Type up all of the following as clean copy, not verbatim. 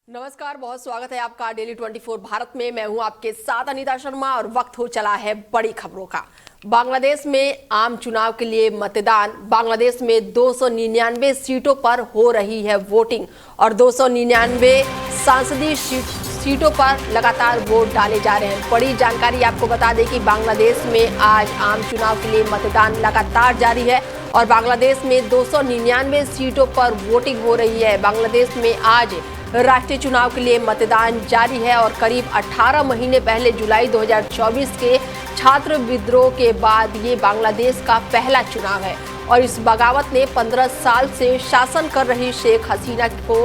नमस्कार, बहुत स्वागत है आपका डेली 24 भारत में। मैं हूं आपके साथ अनीता शर्मा और वक्त हो चला है बड़ी खबरों का। बांग्लादेश में आम चुनाव के लिए मतदान। बांग्लादेश में 299 सीटों पर हो रही है वोटिंग और 299 संसदीय सीटों पर लगातार वोट डाले जा रहे हैं। बड़ी जानकारी आपको बता दें कि बांग्लादेश में आज आम चुनाव के लिए मतदान लगातार जारी है और बांग्लादेश में 299 सीटों पर वोटिंग हो रही है। बांग्लादेश में आज राष्ट्रीय चुनाव के लिए मतदान जारी है और करीब 18 महीने पहले जुलाई 2024 के छात्र विद्रोह के बाद ये बांग्लादेश का पहला चुनाव है और इस बगावत ने 15 साल से शासन कर रही शेख हसीना को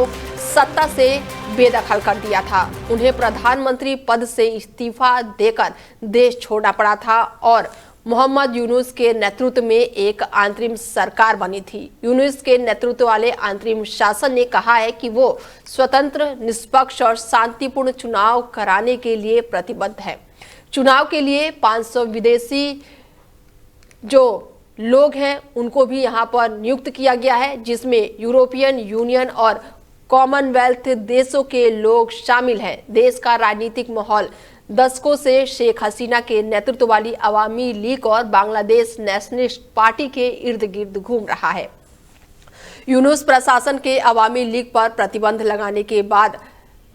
सत्ता से बेदखल कर दिया था। उन्हें प्रधानमंत्री पद से इस्तीफा देकर देश छोड़ना पड़ा था और मोहम्मद यूनुस के नेतृत्व में एक अंतरिम सरकार बनी थी। यूनुस के नेतृत्व वाले अंतरिम शासन ने कहा है कि वो स्वतंत्र, निष्पक्ष और शांतिपूर्ण चुनाव कराने के लिए प्रतिबद्ध है। चुनाव के लिए 500 विदेशी जो लोग हैं उनको भी यहाँ पर नियुक्त किया गया है, जिसमें यूरोपियन यूनियन और कॉमनवेल्थ देशों के लोग शामिल हैं। देश का राजनीतिक माहौल दशकों से शेख हसीना के नेतृत्व वाली अवामी लीग और बांग्लादेश नेशनलिस्ट पार्टी के इर्द गिर्द घूम रहा है। यूनुस प्रशासन के अवामी लीग पर प्रतिबंध लगाने के बाद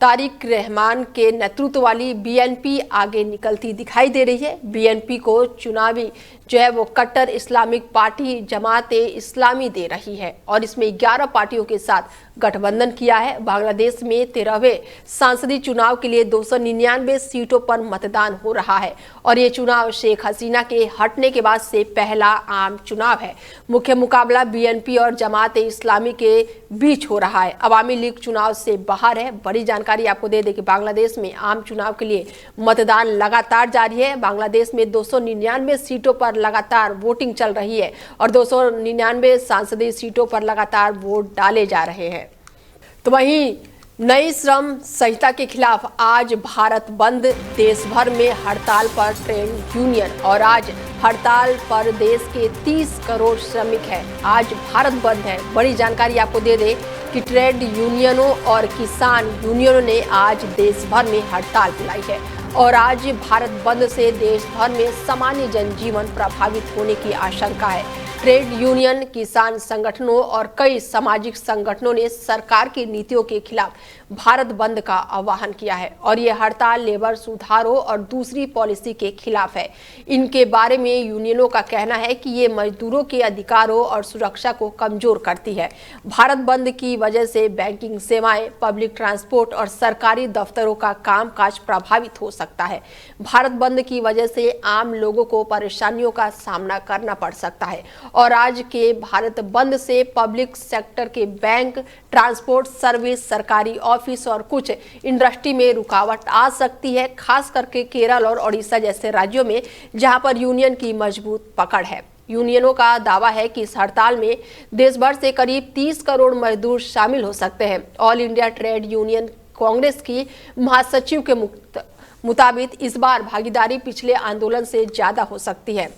तारिक रहमान के नेतृत्व वाली बीएनपी आगे निकलती दिखाई दे रही है। बीएनपी को चुनावी जो है वो कट्टर इस्लामिक पार्टी जमाते इस्लामी दे रही है और इसमें 11 पार्टियों के साथ गठबंधन किया है। बांग्लादेश में 13वें सांसदीय चुनाव के लिए 299 सीटों पर मतदान हो रहा है और ये चुनाव शेख हसीना के हटने के बाद से पहला आम चुनाव है। मुख्य मुकाबला बीएनपी और जमाते इस्लामी के बीच हो रहा है। अवामी लीग चुनाव से बाहर है। बड़ी जानकारी आपको दे दें कि बांग्लादेश में आम चुनाव के लिए मतदान लगातार जारी है। बांग्लादेश में 299 सीटों पर लगातार वोटिंग चल रही है और 299 संसदीय सीटों पर लगातार वोट डाले जा रहे हैं। तो वहीं नई श्रम संहिता के खिलाफ आज भारत बंद। देश भर में हड़ताल पर ट्रेड यूनियन और आज हड़ताल पर देश के 30 करोड़ श्रमिक हैं। आज भारत बंद है। बड़ी जानकारी आपको दे दें कि ट्रेड यूनियनों और किसान यूनियनों ने आज देश भर में हड़ताल बुलाई है और आज भारत बंद से देश भर में सामान्य जनजीवन प्रभावित होने की आशंका है। ट्रेड यूनियन, किसान संगठनों और कई सामाजिक संगठनों ने सरकार की नीतियों के खिलाफ भारत बंद का आह्वान किया है और ये हड़ताल लेबर सुधारों और दूसरी पॉलिसी के खिलाफ है। इनके बारे में यूनियनों का कहना है कि ये मजदूरों के अधिकारों और सुरक्षा को कमजोर करती है। भारत बंद की वजह से बैंकिंग सेवाएं, पब्लिक ट्रांसपोर्ट और सरकारी दफ्तरों का कामकाज प्रभावित हो सकता है। भारत बंद की वजह से आम लोगों को परेशानियों का सामना करना पड़ सकता है और आज के भारत बंद से पब्लिक सेक्टर के बैंक, ट्रांसपोर्ट सर्विस, सरकारी ऑफिस और कुछ इंडस्ट्री में रुकावट आ सकती है, खास करके केरल और ओडिशा जैसे राज्यों में जहां पर यूनियन की मजबूत पकड़ है। यूनियनों का दावा है कि इस हड़ताल में देश भर से करीब 30 करोड़ मजदूर शामिल हो सकते हैं। All India trade union Congress की महासचिव के मुताबिक इस बार भागीदारी पिछले आंदोलन से ज्यादा हो सकती है।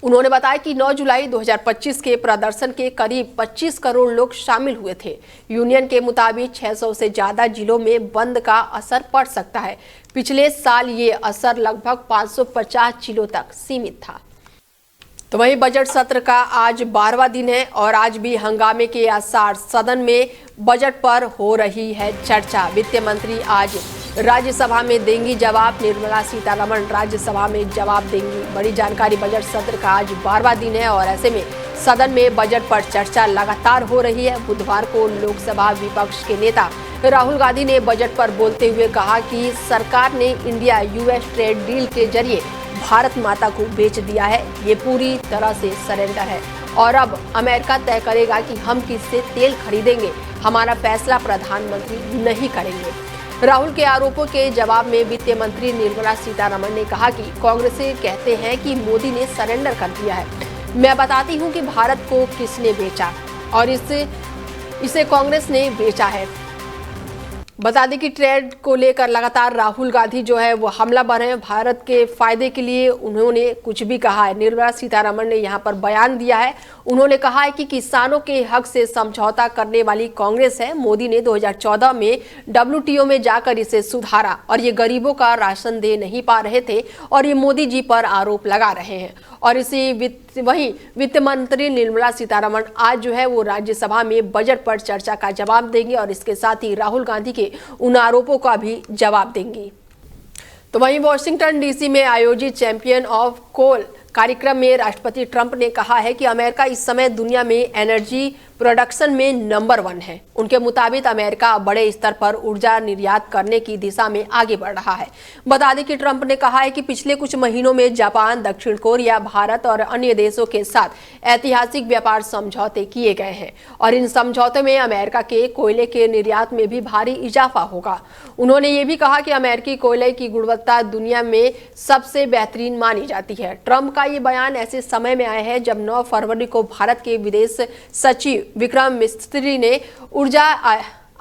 उन्होंने बताया कि 9 जुलाई 2025 के प्रदर्शन के करीब 25 करोड़ लोग शामिल हुए थे। यूनियन के मुताबिक 600 से ज्यादा जिलों में बंद का असर पड़ सकता है। पिछले साल ये असर लगभग 550 जिलों तक सीमित था। तो वहीं बजट सत्र का आज 12वां दिन है और आज भी हंगामे के आसार। सदन में बजट पर हो रही है चर्चा। वित्त मंत्री आज राज्यसभा में देंगी जवाब। निर्मला सीतारमण राज्यसभा में जवाब देंगी। बड़ी जानकारी, बजट सत्र का आज 12वां दिन है और ऐसे में सदन में बजट पर चर्चा लगातार हो रही है। बुधवार को लोकसभा विपक्ष के नेता राहुल गांधी ने बजट पर बोलते हुए कहा कि सरकार ने इंडिया यूएस ट्रेड डील के जरिए भारत माता को बेच दिया है। ये पूरी तरह से सरेंडर है और अब अमेरिका तय करेगा कि हम किससे तेल खरीदेंगे। हमारा फैसला प्रधानमंत्री नहीं करेंगे। राहुल के आरोपों के जवाब में वित्त मंत्री निर्मला सीतारमण ने कहा कि कांग्रेस कहते हैं कि मोदी ने सरेंडर कर दिया है। मैं बताती हूं कि भारत को किसने बेचा और इसे कांग्रेस ने बेचा है। बता दें कि ट्रेड को लेकर लगातार राहुल गांधी जो है वो हमलावर हैं। भारत के फायदे के लिए उन्होंने कुछ भी कहा है। निर्मला सीतारमण ने यहां पर बयान दिया है। उन्होंने कहा है कि किसानों के हक से समझौता करने वाली कांग्रेस है। मोदी ने 2014 में WTO में जाकर इसे सुधारा और ये गरीबों का राशन दे नहीं पा रहे थे और ये मोदी जी पर आरोप लगा रहे हैं। और इसी वहीं वित्त मंत्री निर्मला सीतारमण आज जो है वो राज्यसभा में बजट पर चर्चा का जवाब देंगी और इसके साथ ही राहुल गांधी के उन आरोपों का भी जवाब देंगी। तो वहीं वॉशिंगटन DC में आयोजित चैंपियन ऑफ कोल कार्यक्रम में राष्ट्रपति ट्रंप ने कहा है कि अमेरिका इस समय दुनिया में एनर्जी प्रोडक्शन में नंबर 1 है। उनके मुताबिक अमेरिका बड़े स्तर पर ऊर्जा निर्यात करने की दिशा में आगे बढ़ रहा है। बता दें कि ट्रंप ने कहा है कि पिछले कुछ महीनों में जापान, दक्षिण कोरिया, भारत और अन्य देशों के साथ ऐतिहासिक व्यापार समझौते किए गए हैं और इन समझौतों में अमेरिका के कोयले के निर्यात में भी भारी इजाफा होगा। उन्होंने ये भी कहा कि अमेरिकी कोयले की गुणवत्ता दुनिया में सबसे बेहतरीन मानी जाती है। ट्रंप का ये बयान ऐसे समय में आया है जब 9 फरवरी को भारत के विदेश सचिव विक्रम मिस्री ने ऊर्जा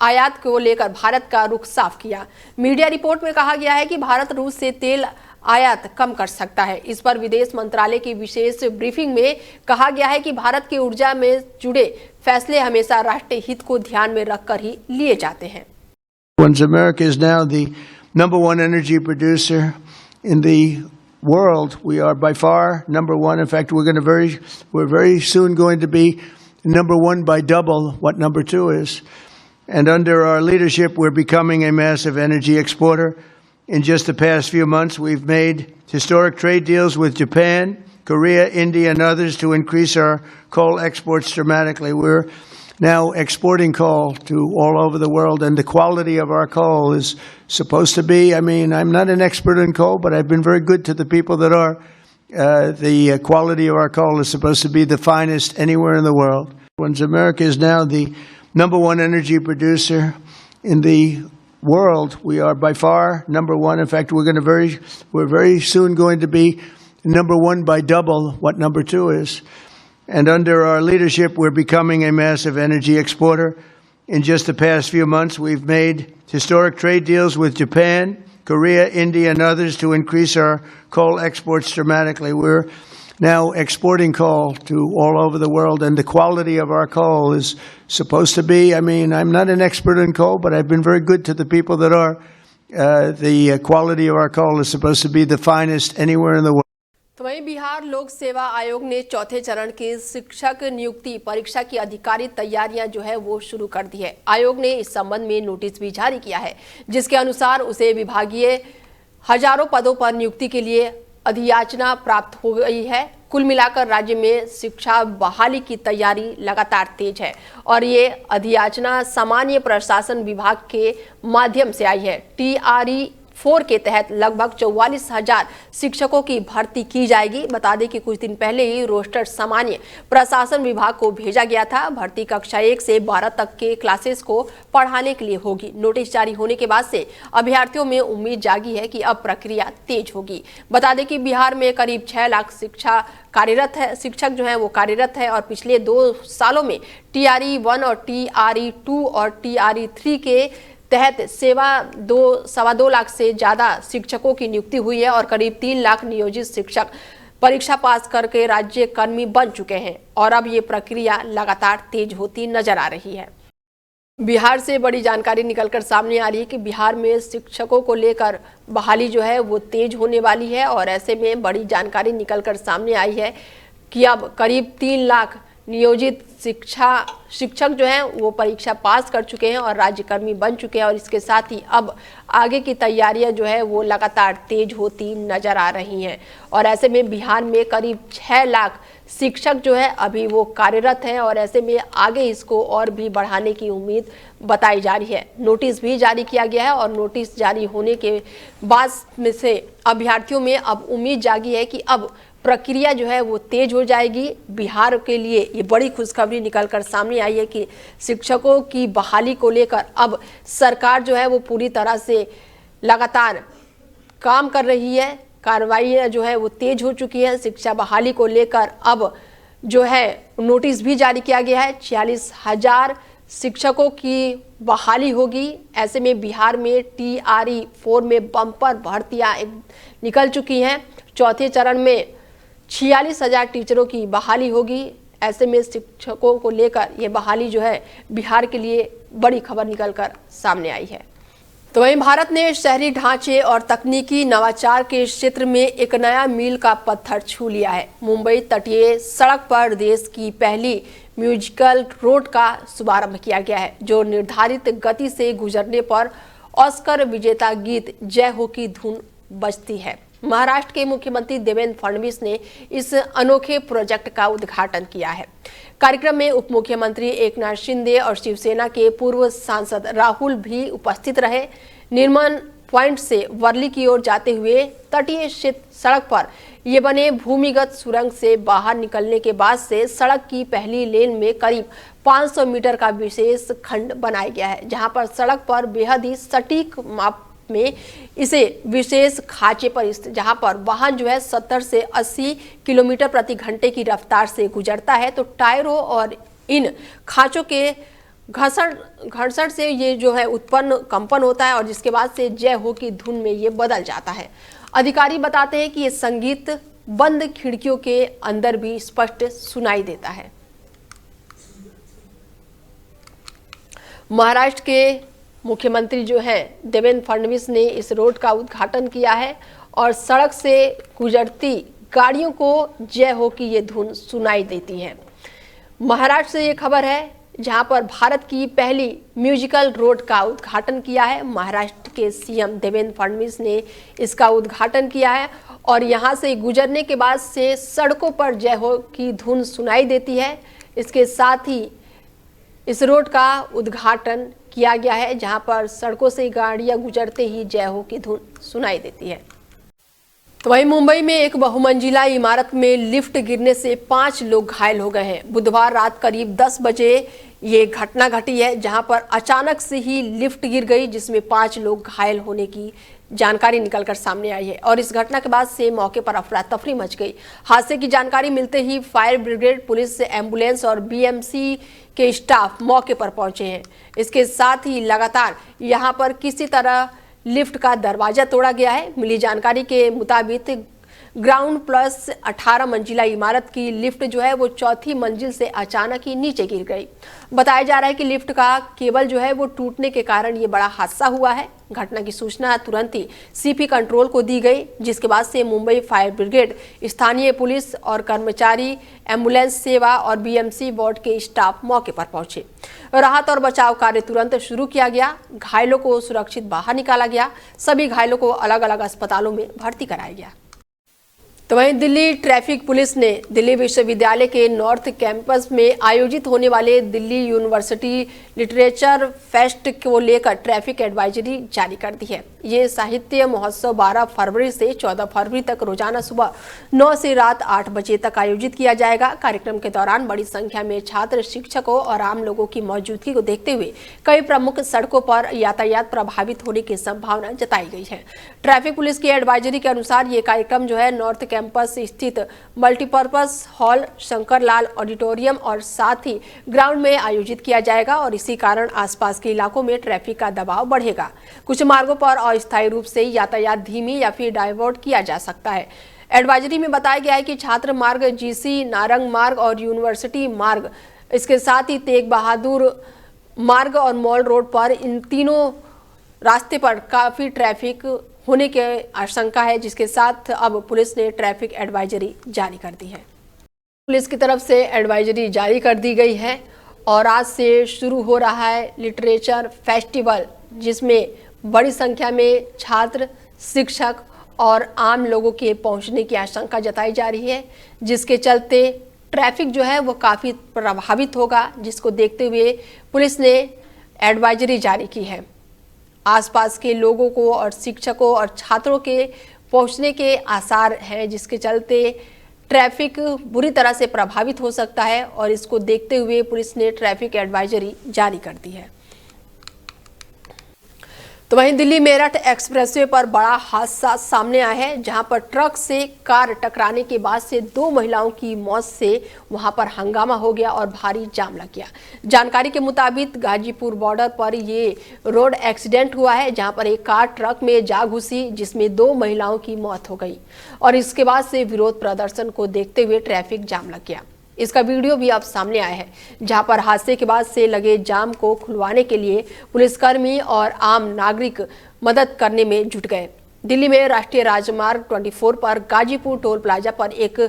आयात को लेकर भारत का रुख साफ किया। मीडिया रिपोर्ट में कहा गया है कि भारत रूस से तेल आयात कम कर सकता है। इस पर विदेश मंत्रालय की विशेष ब्रीफिंग में कहा गया है कि भारत की ऊर्जा में जुड़े फैसले हमेशा राष्ट्रीय हित को ध्यान में रखकर ही लिए जाते हैं। America is now the number 1 energy producer in the world. We are by far number 1. In fact, we're very soon going to be number 1 by double what number 2 is. And under our leadership, we're becoming a massive energy exporter. In just the past few months, we've made historic trade deals with Japan, Korea, India, and others to increase our coal exports dramatically. We're now exporting coal to all over the world, and the quality of our coal is supposed to be, I'm not an expert in coal, but I've been very good to the people that are. The quality of our coal is supposed to be the finest anywhere in the world. America is now the number 1 energy producer in the world. We are by far number 1. In fact, we're very soon going to be number 1 by double what number 2 is. And under our leadership, we're becoming a massive energy exporter. In just the past few months, we've made historic trade deals with Japan, Korea, India, and others to increase our coal exports dramatically. We're now exporting coal to all over the world, and the quality of our coal is supposed to be, I'm not an expert in coal, but I've been very good to the people that are. The quality of our coal is supposed to be the finest anywhere in the world. तो वहीं बिहार लोक सेवा आयोग ने चौथे चरण की शिक्षक नियुक्ति परीक्षा की आधिकारिक तैयारियां जो है वो शुरू कर दी है। आयोग ने इस संबंध में नोटिस भी जारी किया है, जिसके अनुसार उसे विभागीय हजारों पदों पर नियुक्ति के लिए अधियाचना प्राप्त हो गई है। कुल मिलाकर राज्य में शिक्षा बहाली की तैयारी लगातार तेज है और ये अधियाचना सामान्य प्रशासन विभाग के माध्यम से आई है। TRE 4 के तहत लगभग 44,000 शिक्षकों की भर्ती की जाएगी। बता दें कि कुछ दिन पहले ही रोस्टर सामान्य प्रशासन विभाग को भेजा गया था। भर्ती कक्षा 1 से 12 तक के क्लासेस को पढ़ाने के लिए होगी। नोटिस जारी होने के बाद से अभ्यर्थियों में उम्मीद जागी है कि अब प्रक्रिया तेज होगी। बता दें कि बिहार में करीब 6 लाख शिक्षक जो है वो कार्यरत है और पिछले 2 सालों में TRE 1 और TRE 2 और TRE 3 के तहत सवा 2 लाख से ज्यादा शिक्षकों की नियुक्ति हुई है और करीब 3 लाख नियोजित शिक्षक परीक्षा पास करके राज्य कर्मी बन चुके हैं और अब ये प्रक्रिया लगातार तेज होती नजर आ रही है। बिहार से बड़ी जानकारी निकलकर सामने आ रही है कि बिहार में शिक्षकों को लेकर बहाली जो है वो तेज होने वाली है और ऐसे में बड़ी जानकारी निकलकर सामने आई है कि अब करीब 3 लाख नियोजित शिक्षक जो हैं वो परीक्षा पास कर चुके हैं और राज्यकर्मी बन चुके हैं और इसके साथ ही अब आगे की तैयारियां जो है वो लगातार तेज होती नजर आ रही हैं और ऐसे में बिहार में करीब 6 लाख शिक्षक जो है अभी वो कार्यरत हैं और ऐसे में आगे इसको और भी बढ़ाने की उम्मीद बताई जा रही है। नोटिस भी जारी किया गया है और नोटिस जारी होने के बाद में से अभ्यर्थियों में अब उम्मीद जागी है कि अब प्रक्रिया जो है वो तेज हो जाएगी। बिहार के लिए ये बड़ी खुशखबरी निकलकर सामने आई है कि शिक्षकों की बहाली को लेकर अब सरकार जो है वो पूरी तरह से लगातार काम कर रही है। कार्रवाई जो है वो तेज हो चुकी है। शिक्षा बहाली को लेकर अब जो है नोटिस भी जारी किया गया है। 46,000 शिक्षकों की बहाली होगी। ऐसे में बिहार में TRE 4 में बम्पर भर्तियां निकल चुकी हैं। चौथे चरण में 46,000 टीचरों की बहाली होगी। ऐसे में शिक्षकों को लेकर ये बहाली जो है बिहार के लिए बड़ी खबर निकलकर सामने आई है। तो वहीं भारत ने शहरी ढांचे और तकनीकी नवाचार के क्षेत्र में एक नया मील का पत्थर छू लिया है। मुंबई तटीय सड़क पर देश की पहली म्यूजिकल रोड का शुभारंभ किया गया है, जो निर्धारित गति से गुजरने पर ऑस्कर विजेता गीत जय हो की धुन बजती है। महाराष्ट्र के मुख्यमंत्री देवेंद्र फडणवीस ने इस अनोखे प्रोजेक्ट का उद्घाटन किया है। कार्यक्रम में उप मुख्यमंत्री एकनाथ शिंदे और शिवसेना के पूर्व सांसद राहुल भी उपस्थित रहे। निर्माण पॉइंट से वर्ली की ओर जाते हुए तटीय सड़क पर ये बने भूमिगत सुरंग से बाहर निकलने के बाद से सड़क की पहली लेन में करीब 500 मीटर का विशेष खंड बनाया गया है, जहां पर सड़क पर बेहद ही सटीक माप में इसे विशेष खांचे पर जहां पर वाहन जो है 70 से 80 किलोमीटर प्रति घंटे की रफ्तार से गुजरता है, तो टायरों और इन खांचों के घर्षण से ये जो है उत्पन्न कंपन होता है और जिसके बाद से जय हो की धुन में ये बदल जाता है। अधिकारी बताते हैं कि ये संगीत बंद खिड़कियों के अंदर भी स्पष्ट सुनाई देता है। महाराष्ट्र के मुख्यमंत्री जो है देवेंद्र फडणवीस ने इस रोड का उद्घाटन किया है और सड़क से गुजरती गाड़ियों को जय हो की ये धुन सुनाई देती है। महाराष्ट्र से ये खबर है जहां पर भारत की पहली म्यूजिकल रोड का उद्घाटन किया है। महाराष्ट्र के सीएम देवेंद्र फडणवीस ने इसका उद्घाटन किया है और यहां से गुजरने के बाद से सड़कों पर जय हो की धुन सुनाई देती है। इसके साथ ही इस रोड का उद्घाटन किया गया है जहां पर सड़कों से गाड़ियां गुजरते ही जय हो की धुन सुनाई देती है। तो वहीं मुंबई में एक बहुमंजिला इमारत में लिफ्ट गिरने से 5 लोग घायल हो गए हैं। बुधवार रात करीब 10 बजे ये घटना घटी है, जहां पर अचानक से ही लिफ्ट गिर गई, जिसमें 5 लोग घायल होने की जानकारी निकलकर सामने आई है और इस घटना के बाद से मौके पर अफरा तफरी मच गई। हादसे की जानकारी मिलते ही फायर ब्रिगेड, पुलिस, एम्बुलेंस और BMC के स्टाफ मौके पर पहुंचे हैं। इसके साथ ही लगातार यहां पर किसी तरह लिफ्ट का दरवाजा तोड़ा गया है। मिली जानकारी के मुताबिक ग्राउंड प्लस 18 मंजिला इमारत की लिफ्ट जो है वो चौथी मंजिल से अचानक ही नीचे गिर गई। बताया जा रहा है कि लिफ्ट का केबल जो है वो टूटने के कारण ये बड़ा हादसा हुआ है। घटना की सूचना तुरंत ही CP कंट्रोल को दी गई, जिसके बाद से मुंबई फायर ब्रिगेड, स्थानीय पुलिस और कर्मचारी, एम्बुलेंस सेवा और BMC वार्ड के स्टाफ मौके पर पहुंचे। राहत और बचाव कार्य तुरंत शुरू किया गया। घायलों को सुरक्षित बाहर निकाला गया। सभी घायलों को अलग अलग अस्पतालों में भर्ती कराया गया। तो वहीं दिल्ली ट्रैफिक पुलिस ने दिल्ली विश्वविद्यालय के नॉर्थ कैंपस में आयोजित होने वाले दिल्ली यूनिवर्सिटी लिटरेचर फेस्ट को लेकर ट्रैफिक एडवाइजरी जारी कर दी है। ये साहित्य महोत्सव 12 फरवरी से 14 फरवरी तक रोजाना सुबह 9 से रात 8 बजे तक आयोजित किया जाएगा। कार्यक्रम के दौरान बड़ी संख्या में छात्र, शिक्षकों और आम लोगों की मौजूदगी को देखते हुए कई प्रमुख सड़कों पर यातायात प्रभावित होने की संभावना जताई गई है। ट्रैफिक पुलिस की एडवाइजरी के अनुसार ये कार्यक्रम जो है नॉर्थ कैंपस स्थित मल्टीपर्पज हॉल, शंकरलाल ऑडिटोरियम और साथ ही ग्राउंड में आयोजित किया जाएगा और इसी कारण आसपास के इलाकों में ट्रैफिक का दबाव बढ़ेगा। कुछ मार्गों पर अस्थायी रूप से यातायात धीमी या फिर डाइवर्ट किया जा सकता है। एडवाइजरी में बताया गया है कि छात्र मार्ग, GC, नारंग मार्ग और यूनिवर्सिटी मार्ग, इसके साथ ही तेग बहादुर मार्ग और मॉल रोड पर इन तीनों रास्ते पर काफी ट्रैफिक होने की आशंका है, जिसके साथ अब पुलिस ने ट्रैफिक एडवाइजरी जारी कर दी है। पुलिस की तरफ से एडवाइजरी जारी कर दी गई है और आज से शुरू हो रहा है लिटरेचर फेस्टिवल, जिसमें बड़ी संख्या में छात्र, शिक्षक और आम लोगों के पहुंचने की आशंका जताई जा रही है, जिसके चलते ट्रैफिक जो है वो काफ़ी प्रभावित होगा, जिसको देखते हुए पुलिस ने एडवाइजरी जारी की है। आसपास के लोगों को और शिक्षकों और छात्रों के पहुंचने के आसार हैं, जिसके चलते ट्रैफिक बुरी तरह से प्रभावित हो सकता है और इसको देखते हुए पुलिस ने ट्रैफिक एडवाइजरी जारी कर दी है। तो वहीं दिल्ली मेरठ एक्सप्रेसवे पर बड़ा हादसा सामने आया है, जहां पर ट्रक से कार टकराने के बाद से 2 महिलाओं की मौत से वहां पर हंगामा हो गया और भारी जाम लग गया। जानकारी के मुताबिक गाजीपुर बॉर्डर पर ये रोड एक्सीडेंट हुआ है, जहां पर एक कार ट्रक में जा घुसी, जिसमें 2 महिलाओं की मौत हो गई और इसके बाद से विरोध प्रदर्शन को देखते हुए ट्रैफिक जाम लग गया। इसका वीडियो भी अब सामने आया है, जहां पर हादसे के बाद से लगे जाम को खुलवाने के लिए पुलिसकर्मी और आम नागरिक मदद करने में जुट गए। दिल्ली में राष्ट्रीय राजमार्ग 24 पर गाजीपुर टोल प्लाजा पर एक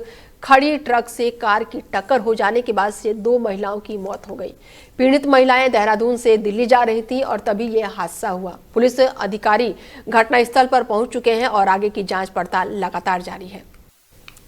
खड़ी ट्रक से कार की टक्कर हो जाने के बाद से 2 महिलाओं की मौत हो गई। पीड़ित महिलाएं देहरादून से दिल्ली जा रही थी और तभी यह हादसा हुआ। पुलिस अधिकारी घटनास्थल पर पहुंच चुके हैं और आगे की जांच पड़ताल लगातार जारी है।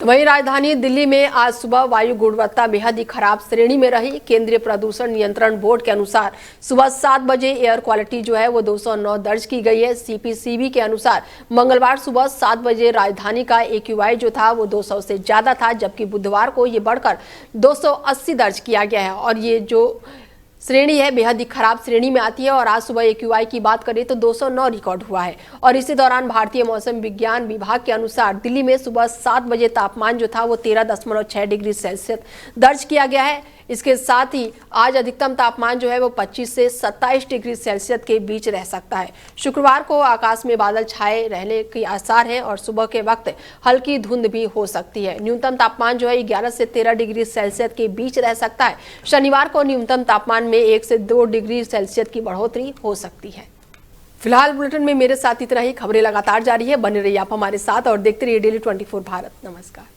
तो वहीं राजधानी दिल्ली में आज सुबह वायु गुणवत्ता बेहद ही खराब श्रेणी में रही। केंद्रीय प्रदूषण नियंत्रण बोर्ड के अनुसार सुबह 7 बजे एयर क्वालिटी जो है वो 209 दर्ज की गई है। सीपीसीबी के अनुसार मंगलवार सुबह 7 बजे राजधानी का AQI जो था वो 200 से ज्यादा था, जबकि बुधवार को ये बढ़कर 280 दर्ज किया गया है और ये जो श्रेणी है बेहद ही खराब श्रेणी में आती है। और आज सुबह AQI की बात करें तो 209 रिकॉर्ड हुआ है। और इसी दौरान भारतीय मौसम विज्ञान विभाग के अनुसार दिल्ली में सुबह 7 बजे तापमान जो था वो 13.6 डिग्री सेल्सियस दर्ज किया गया है। इसके साथ ही आज अधिकतम तापमान जो है वो 25 से 27 डिग्री सेल्सियस के बीच रह सकता है। शुक्रवार को आकाश में बादल छाए रहने के आसार हैं और सुबह के वक्त हल्की धुंध भी हो सकती है। न्यूनतम तापमान जो है 11 से 13 डिग्री सेल्सियस के बीच रह सकता है। शनिवार को न्यूनतम तापमान में 1 से 2 डिग्री सेल्सियस की बढ़ोतरी हो सकती है। फिलहाल बुलेटिन में मेरे साथ इतना ही। खबरें लगातार जारी है, बने रहिए आप हमारे साथ और देखते रहिए डेली 24 भारत। नमस्कार।